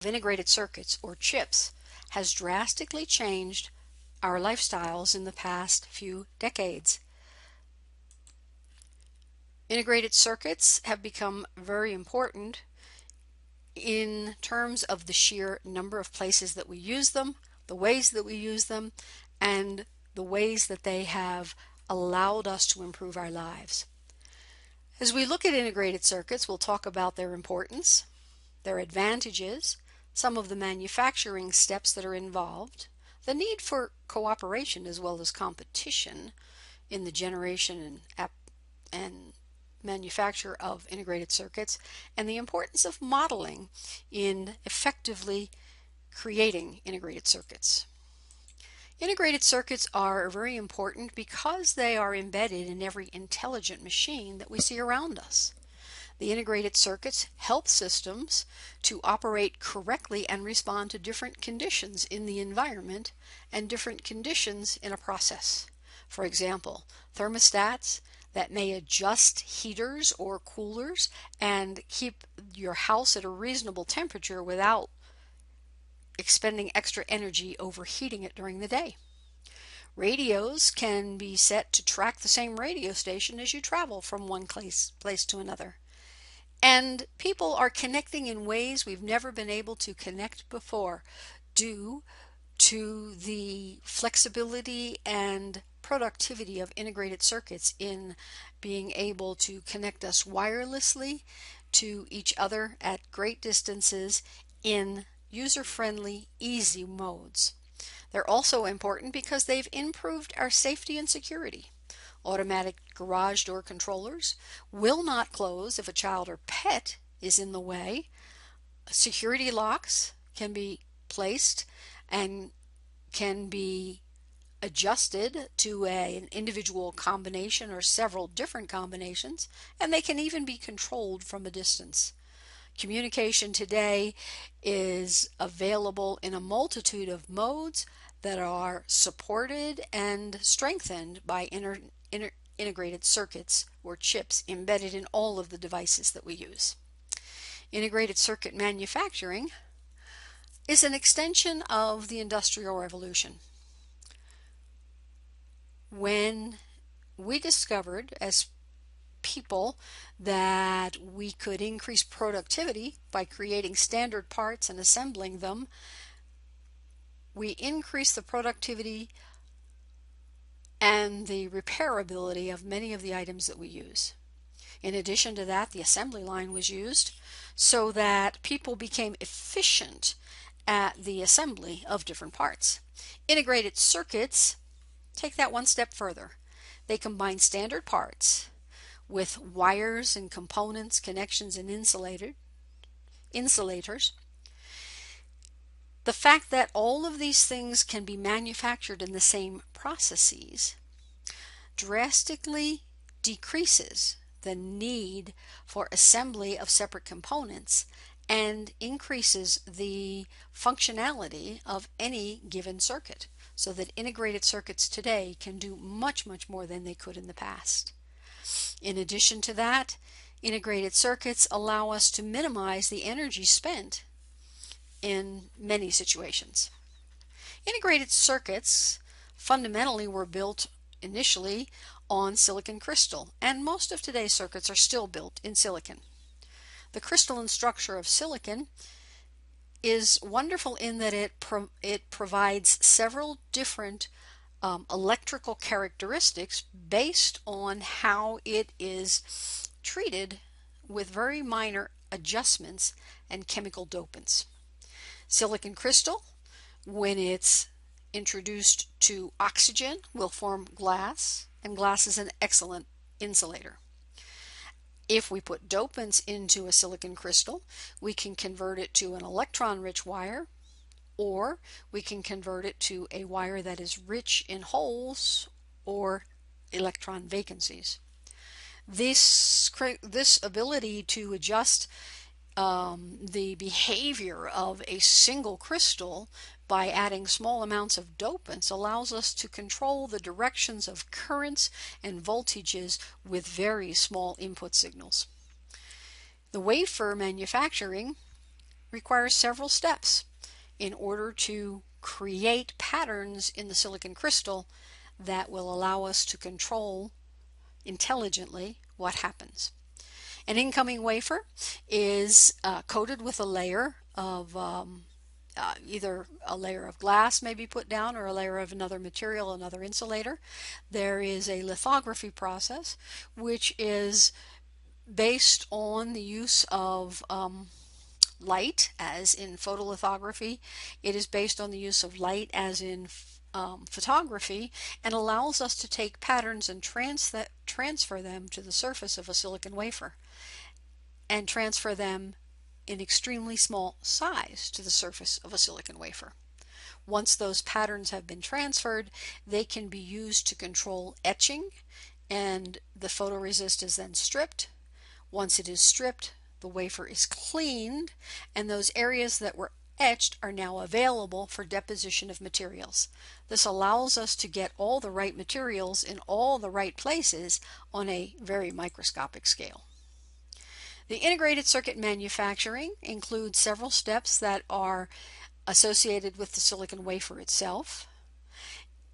of integrated circuits or chips has drastically changed our lifestyles in the past few decades. Integrated circuits have become very important in terms of the sheer number of places that we use them, the ways that we use them, and the ways that they have allowed us to improve our lives. As we look at integrated circuits, we'll talk about their importance, their advantages, some of the manufacturing steps that are involved, the need for cooperation as well as competition in the generation and manufacture of integrated circuits, and the importance of modeling in effectively creating integrated circuits. Integrated circuits are very important because they are embedded in every intelligent machine that we see around us. The integrated circuits help systems to operate correctly and respond to different conditions in the environment and different conditions in a process. For example, thermostats that may adjust heaters or coolers and keep your house at a reasonable temperature without expending extra energy overheating it during the day. Radios can be set to track the same radio station as you travel from one place to another. And people are connecting in ways we've never been able to connect before due to the flexibility and productivity of integrated circuits in being able to connect us wirelessly to each other at great distances in user-friendly, easy modes. They're also important because they've improved our safety and security. Automatic garage door controllers will not close if a child or pet is in the way. Security locks can be placed and can be adjusted to an individual combination or several different combinations, and they can even be controlled from a distance. Communication today is available in a multitude of modes that are supported and strengthened by integrated circuits or chips embedded in all of the devices that we use. Integrated circuit manufacturing is an extension of the Industrial Revolution. When we discovered as people that we could increase productivity by creating standard parts and assembling them, we increased the productivity and the repairability of many of the items that we use. In addition to that, the assembly line was used so that people became efficient at the assembly of different parts. Integrated circuits take that one step further. They combine standard parts with wires and components, connections, and insulators. The fact that all of these things can be manufactured in the same processes drastically decreases the need for assembly of separate components and increases the functionality of any given circuit, so that integrated circuits today can do much more than they could in the past. In addition to that, integrated circuits allow us to minimize the energy spent in many situations. Integrated circuits fundamentally were built initially on silicon crystal, and most of today's circuits are still built in silicon. The crystalline structure of silicon is wonderful in that it provides several different electrical characteristics based on how it is treated with very minor adjustments and chemical dopants. Silicon crystal, when it's introduced to oxygen, will form glass, and glass is an excellent insulator. If we put dopants into a silicon crystal, we can convert it to an electron-rich wire, or we can convert it to a wire that is rich in holes or electron vacancies. This ability to adjust the behavior of a single crystal by adding small amounts of dopants allows us to control the directions of currents and voltages with very small input signals. The wafer manufacturing requires several steps in order to create patterns in the silicon crystal that will allow us to control intelligently what happens. An incoming wafer is coated with a layer of either a layer of glass may be put down or a layer of another material, another insulator. There is a lithography process which is based on the use of light, as in photolithography. It is based on the use of light, as in photography, and allows us to take patterns and transfer them to the surface of a silicon wafer, and transfer them in extremely small size to the surface of a silicon wafer. Once those patterns have been transferred, they can be used to control etching, and the photoresist is then stripped. Once it is stripped, the wafer is cleaned, and those areas that were etched are now available for deposition of materials. This allows us to get all the right materials in all the right places on a very microscopic scale. The integrated circuit manufacturing includes several steps that are associated with the silicon wafer itself.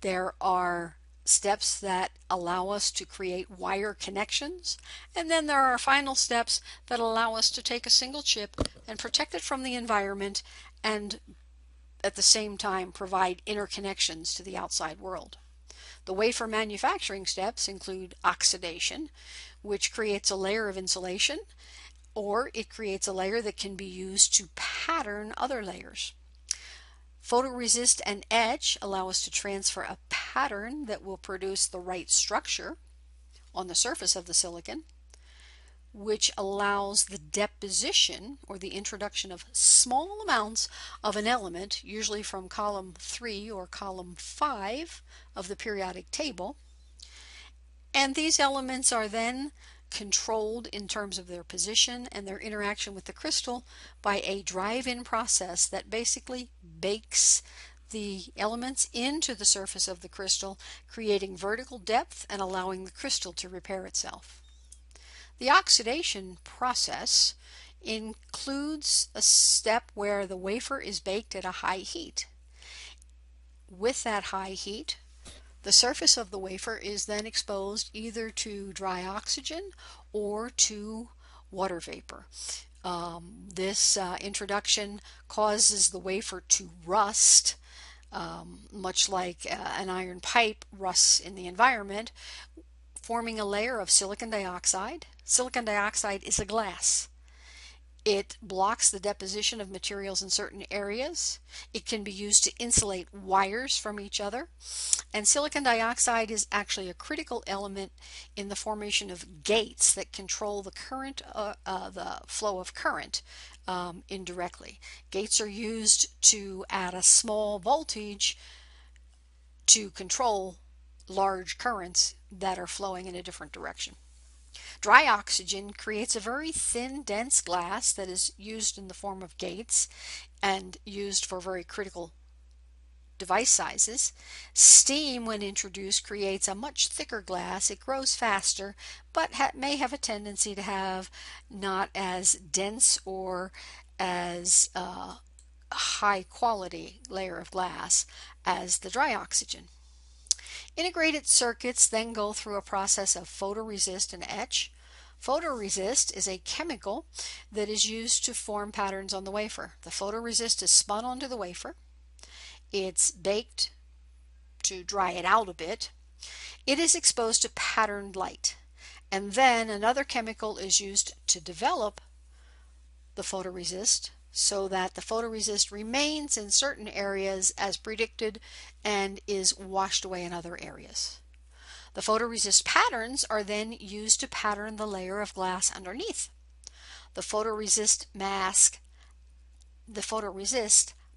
There are steps that allow us to create wire connections, and then there are final steps that allow us to take a single chip and protect it from the environment and at the same time provide interconnections to the outside world. The wafer manufacturing steps include oxidation, which creates a layer of insulation, or it creates a layer that can be used to pattern other layers. Photoresist and etch allow us to transfer a pattern that will produce the right structure on the surface of the silicon, which allows the deposition, or the introduction of small amounts of an element, usually from column 3 or column 5 of the periodic table. And these elements are then controlled in terms of their position and their interaction with the crystal by a drive-in process that basically bakes the elements into the surface of the crystal, creating vertical depth and allowing the crystal to repair itself. The oxidation process includes a step where the wafer is baked at a high heat. With that high heat, the surface of the wafer is then exposed either to dry oxygen or to water vapor. This introduction causes the wafer to rust, much like an iron pipe rusts in the environment, forming a layer of silicon dioxide. Silicon dioxide is a glass. It blocks the deposition of materials in certain areas. It can be used to insulate wires from each other. And silicon dioxide is actually a critical element in the formation of gates that control the current, the flow of current indirectly. Gates are used to add a small voltage to control large currents that are flowing in a different direction. Dry oxygen creates a very thin, dense glass that is used in the form of gates and used for very critical device sizes. Steam, when introduced, creates a much thicker glass. It grows faster, but may have a tendency to have not as dense or as high quality layer of glass as the dry oxygen. Integrated circuits then go through a process of photoresist and etch. Photoresist is a chemical that is used to form patterns on the wafer. The photoresist is spun onto the wafer. It's baked to dry it out a bit. It is exposed to patterned light. And then another chemical is used to develop the photoresist so that the photoresist remains in certain areas as predicted and is washed away in other areas. The photoresist patterns are then used to pattern the layer of glass underneath. The photoresist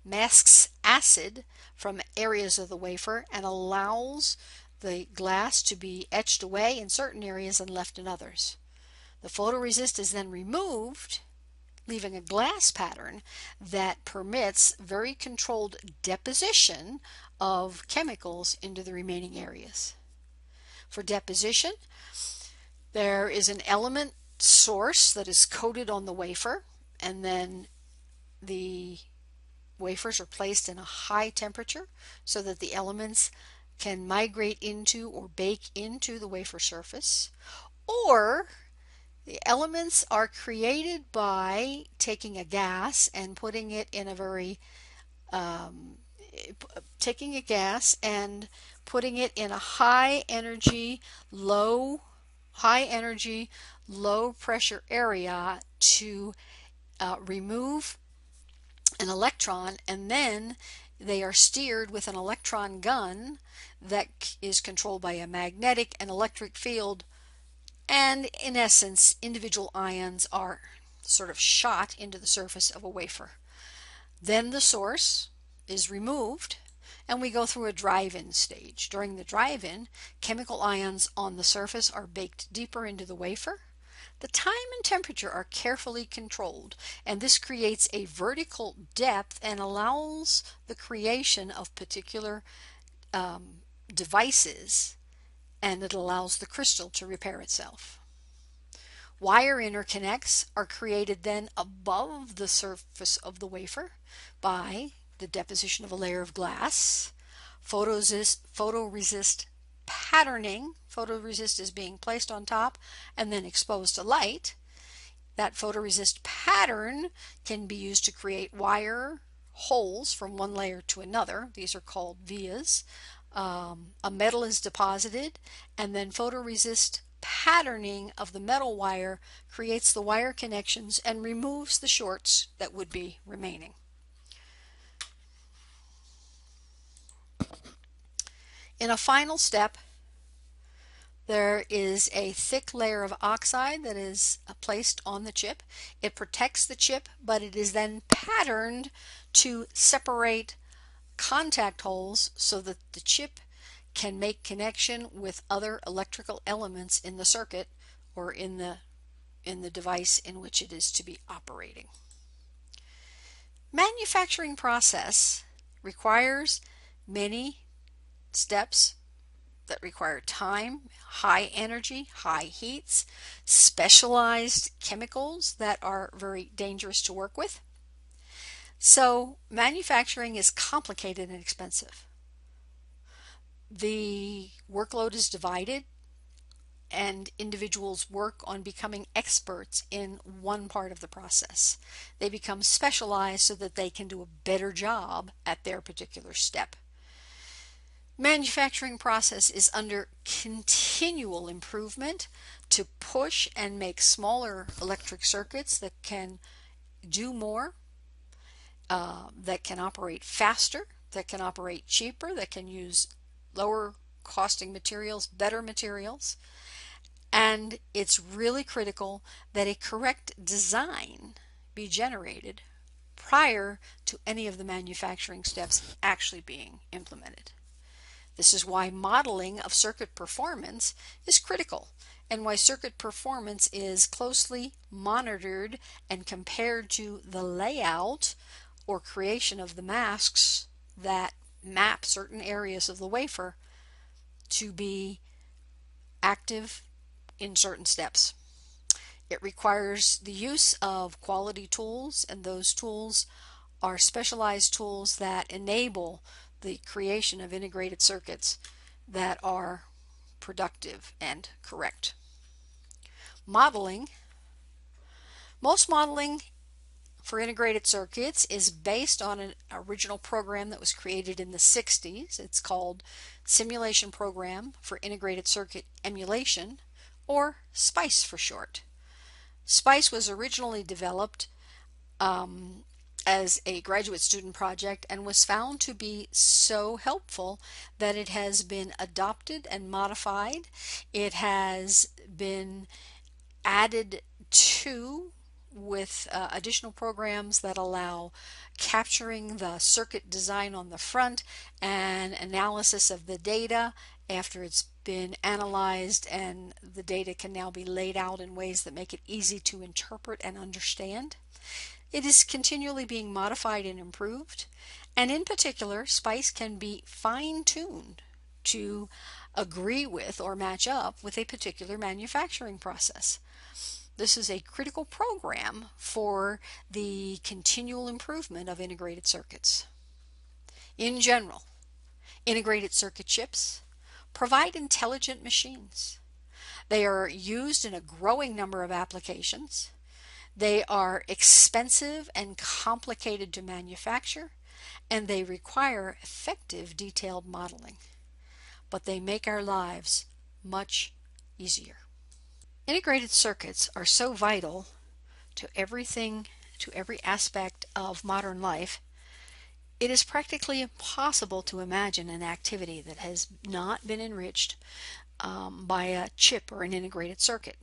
masks acid from areas of the wafer and allows the glass to be etched away in certain areas and left in others. The photoresist is then removed, leaving a glass pattern that permits very controlled deposition of chemicals into the remaining areas. For deposition, there is an element source that is coated on the wafer, and then the wafers are placed in a high temperature so that the elements can migrate into or bake into the wafer surface, or the elements are created by taking a gas and putting it in a very taking a gas and putting it in a high energy, low pressure area to remove an electron, and then they are steered with an electron gun that is controlled by a magnetic and electric field, and in essence individual ions are sort of shot into the surface of a wafer. Then the source is removed and we go through a drive-in stage. During the drive-in, chemical ions on the surface are baked deeper into the wafer. The time and temperature are carefully controlled, and this creates a vertical depth and allows the creation of particular devices, and it allows the crystal to repair itself. Wire interconnects are created then above the surface of the wafer by the deposition of a layer of glass. Photoresist patterning. Photoresist is being placed on top and then exposed to light. That photoresist pattern can be used to create wire holes from one layer to another. These are called vias. A metal is deposited, and then photoresist patterning of the metal wire creates the wire connections and removes the shorts that would be remaining. In a final step, there is a thick layer of oxide that is placed on the chip. It protects the chip, but it is then patterned to separate contact holes so that the chip can make connection with other electrical elements in the circuit or in the device in which it is to be operating. Manufacturing process requires many steps that require time, high energy, high heats, specialized chemicals that are very dangerous to work with. So manufacturing is complicated and expensive. The workload is divided, and individuals work on becoming experts in one part of the process. They become specialized so that they can do a better job at their particular step. Manufacturing process is under continual improvement to push and make smaller electric circuits that can do more, that can operate faster, that can operate cheaper, that can use lower costing materials, better materials. And it's really critical that a correct design be generated prior to any of the manufacturing steps actually being implemented. This is why modeling of circuit performance is critical, and why circuit performance is closely monitored and compared to the layout or creation of the masks that map certain areas of the wafer to be active in certain steps. It requires the use of quality tools, and those tools are specialized tools that enable the creation of integrated circuits that are productive and correct. Modeling. Most modeling for integrated circuits is based on an original program that was created in the 60s. It's called Simulation Program for Integrated Circuit Emulation, or SPICE for short. SPICE was originally developed as a graduate student project and was found to be so helpful that it has been adopted and modified. It has been added to with additional programs that allow capturing the circuit design on the front and analysis of the data after it's been analyzed, and the data can now be laid out in ways that make it easy to interpret and understand. It is continually being modified and improved, and in particular, SPICE can be fine-tuned to agree with or match up with a particular manufacturing process. This is a critical program for the continual improvement of integrated circuits. In general, integrated circuit chips provide intelligent machines. They are used in a growing number of applications. They are expensive and complicated to manufacture, and they require effective detailed modeling. But they make our lives much easier. Integrated circuits are so vital to everything, to every aspect of modern life. It is practically impossible to imagine an activity that has not been enriched by a chip or an integrated circuit.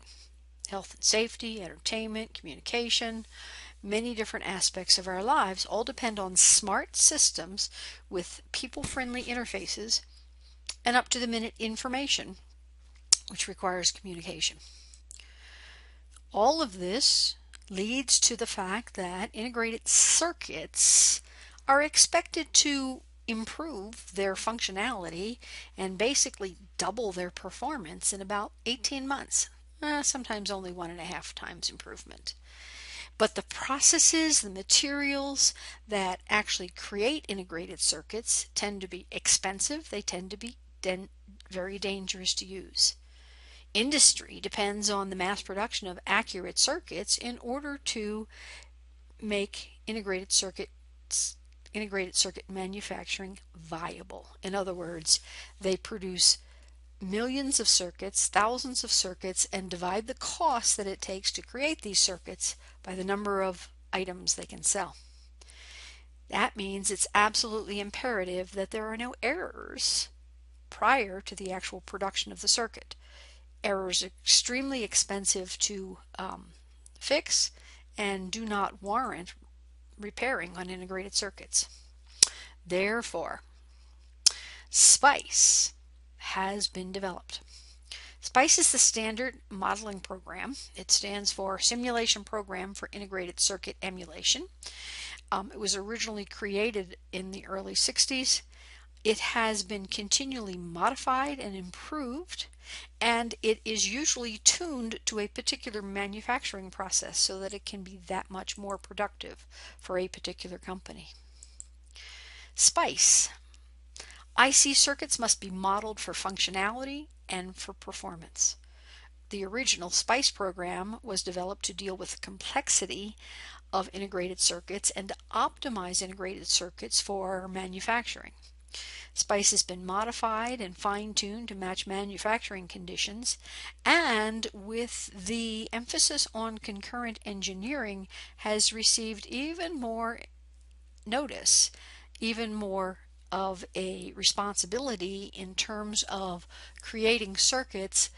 Health and safety, entertainment, communication, many different aspects of our lives all depend on smart systems with people-friendly interfaces and up-to-the-minute information, which requires communication. All of this leads to the fact that integrated circuits are expected to improve their functionality and basically double their performance in about 18 months, sometimes only 1.5 times improvement. But the processes, the materials that actually create integrated circuits tend to be expensive. They tend to be very dangerous to use. Industry depends on the mass production of accurate circuits in order to make integrated circuit manufacturing viable. In other words, they produce millions of circuits, thousands of circuits, and divide the cost that it takes to create these circuits by the number of items they can sell. That means it's absolutely imperative that there are no errors prior to the actual production of the circuit. Errors are extremely expensive to fix and do not warrant repairing on integrated circuits. Therefore, SPICE has been developed. SPICE is the standard modeling program. It stands for Simulation Program for Integrated Circuit Emulation. It was originally created in the early 60s. It has been continually modified and improved, and it is usually tuned to a particular manufacturing process so that it can be that much more productive for a particular company. SPICE. IC circuits must be modeled for functionality and for performance. The original SPICE program was developed to deal with the complexity of integrated circuits and to optimize integrated circuits for manufacturing. SPICE has been modified and fine-tuned to match manufacturing conditions, and with the emphasis on concurrent engineering has received even more notice, even more of a responsibility in terms of creating circuits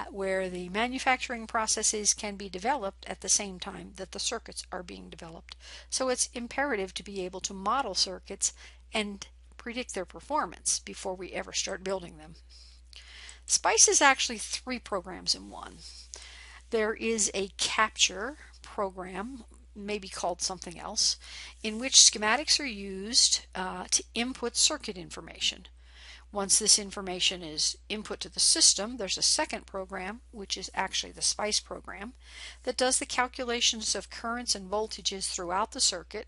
where the manufacturing processes can be developed at the same time that the circuits are being developed. So it's imperative to be able to model circuits and predict their performance before we ever start building them. SPICE is actually 3 programs in one. There is a capture program, maybe called something else, in which schematics are used to input circuit information. Once this information is input to the system, there's a second program, which is actually the SPICE program, that does the calculations of currents and voltages throughout the circuit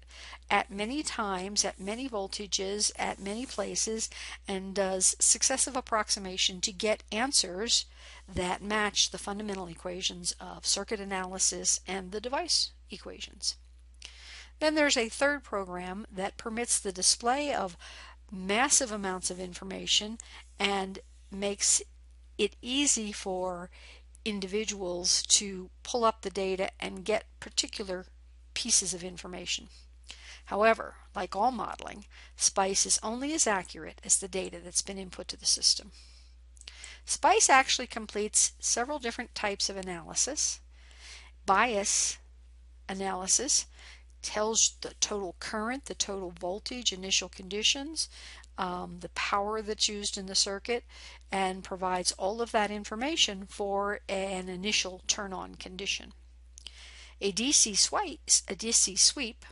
at many times, at many voltages, at many places, and does successive approximation to get answers that match the fundamental equations of circuit analysis and the device equations. Then there's a third program that permits the display of massive amounts of information and makes it easy for individuals to pull up the data and get particular pieces of information. However, like all modeling, SPICE is only as accurate as the data that's been input to the system. SPICE actually completes several different types of analysis. Bias analysis tells the total current, the total voltage, initial conditions, the power that's used in the circuit, and provides all of that information for an initial turn-on condition. A DC sweep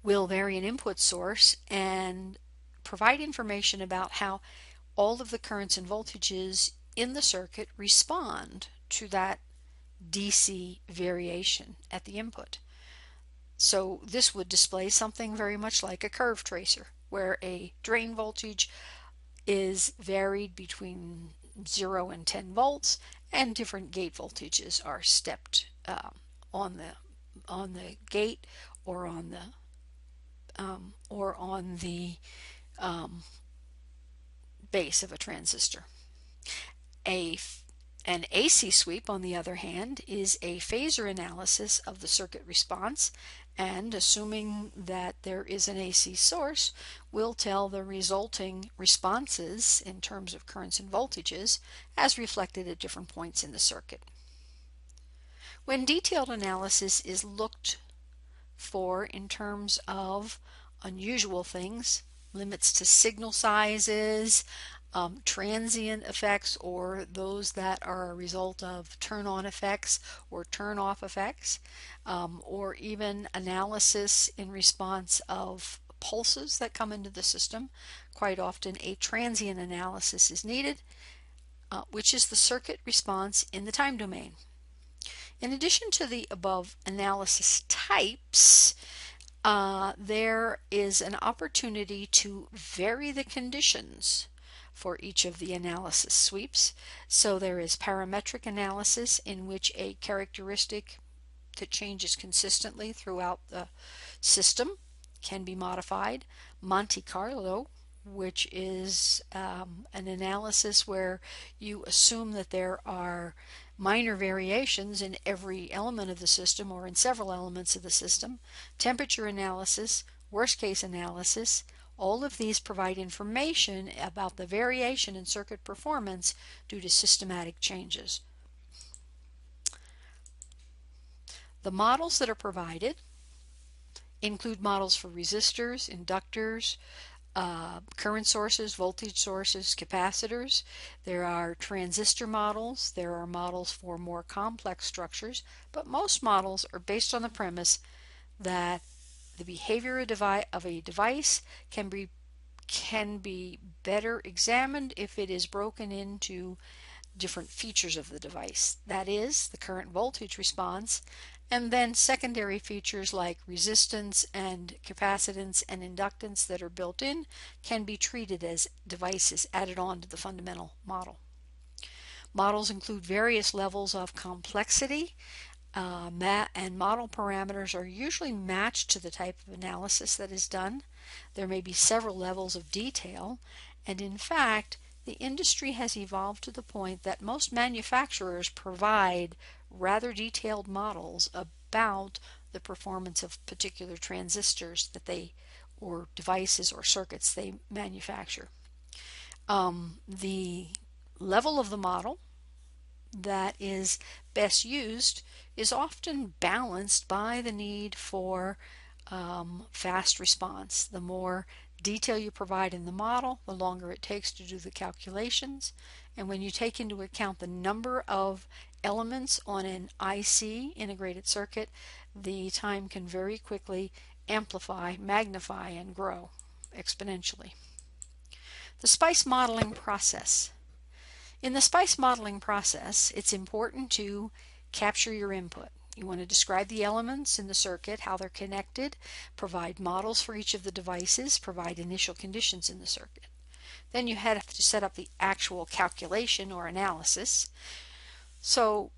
will vary an input source and provide information about how all of the currents and voltages in the circuit respond to that DC variation at the input. So this would display something very much like a curve tracer, where a drain voltage is varied between 0 and 10 volts, and different gate voltages are stepped on the gate or on the base of a transistor. An AC sweep, on the other hand, is a phasor analysis of the circuit response, and assuming that there is an AC source, will tell the resulting responses in terms of currents and voltages as reflected at different points in the circuit. When detailed analysis is looked for in terms of unusual things, limits to signal sizes, transient effects, or those that are a result of turn-on effects or turn-off effects, or even analysis in response of pulses that come into the system. Quite often a transient analysis is needed, which is the circuit response in the time domain. In addition to the above analysis types, there is an opportunity to vary the conditions for each of the analysis sweeps. So there is parametric analysis, in which a characteristic that changes consistently throughout the system can be modified. Monte Carlo, which is an analysis where you assume that there are minor variations in every element of the system or in several elements of the system. Temperature analysis, worst case analysis, all of these provide information about the variation in circuit performance due to systematic changes. The models that are provided include models for resistors, inductors, current sources, voltage sources, capacitors. There are transistor models. There are models for more complex structures, but most models are based on the premise that the behavior of a device can be better examined if it is broken into different features of the device. That is, the current voltage response, and then secondary features like resistance and capacitance and inductance that are built in can be treated as devices added on to the fundamental model. Models include various levels of complexity, and model parameters are usually matched to the type of analysis that is done. There may be several levels of detail, and in fact, the industry has evolved to the point that most manufacturers provide rather detailed models about the performance of particular transistors that they, or devices or circuits they manufacture. The level of the model that is best used is often balanced by the need for fast response. The more detail you provide in the model, the longer it takes to do the calculations. And when you take into account the number of elements on an IC, integrated circuit, the time can very quickly amplify, magnify, and grow exponentially. The SPICE modeling process. In the SPICE modeling process, it's important to capture your input. You want to describe the elements in the circuit, how they're connected, provide models for each of the devices, provide initial conditions in the circuit. Then you have to set up the actual calculation or analysis. So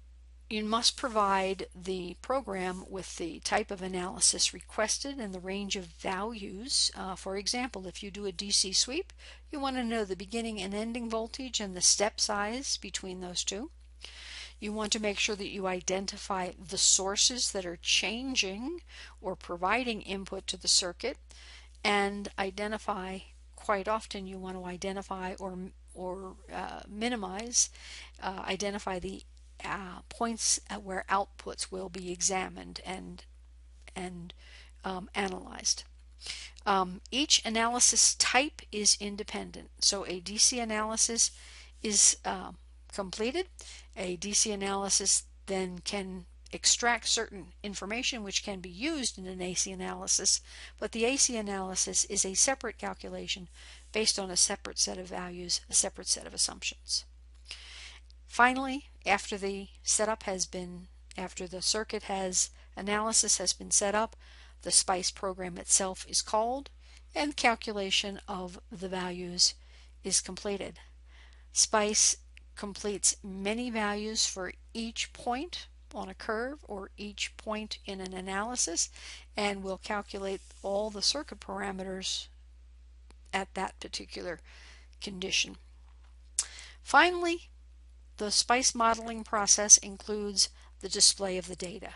you must provide the program with the type of analysis requested and the range of values. For example, if you do a DC sweep, you want to know the beginning and ending voltage and the step size between those two. You want to make sure that you identify the sources that are changing or providing input to the circuit, and quite often you want to identify or minimize, identify the points where outputs will be examined and analyzed. Each analysis type is independent. So a DC analysis is completed. A DC analysis then can extract certain information which can be used in an AC analysis, but the AC analysis is a separate calculation based on a separate set of values, a separate set of assumptions. Finally, after the setup has been After the circuit analysis has been set up, the SPICE program itself is called and calculation of the values is completed. SPICE completes many values for each point on a curve or each point in an analysis, and will calculate all the circuit parameters at that particular condition. Finally, the SPICE modeling process includes the display of the data.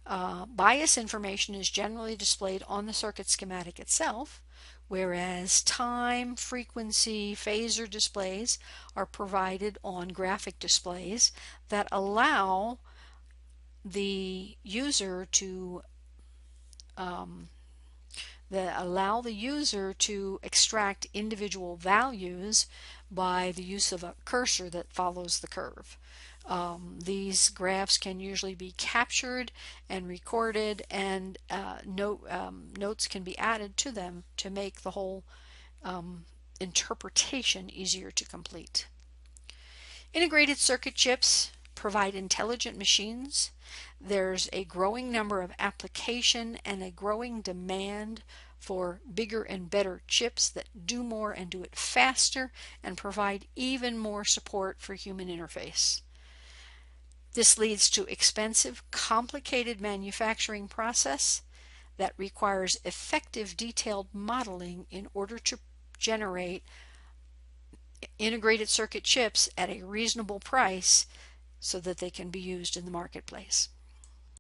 Bias information is generally displayed on the circuit schematic itself, whereas time, frequency, phasor displays are provided on graphic displays that allow the user to extract individual values by the use of a cursor that follows the curve. These graphs can usually be captured and recorded, and notes can be added to them to make the whole interpretation easier to complete. Integrated circuit chips provide intelligent machines. There's a growing number of application and a growing demand for bigger and better chips that do more and do it faster and provide even more support for human interface. This leads to expensive, complicated manufacturing process that requires effective detailed modeling in order to generate integrated circuit chips at a reasonable price so that they can be used in the marketplace.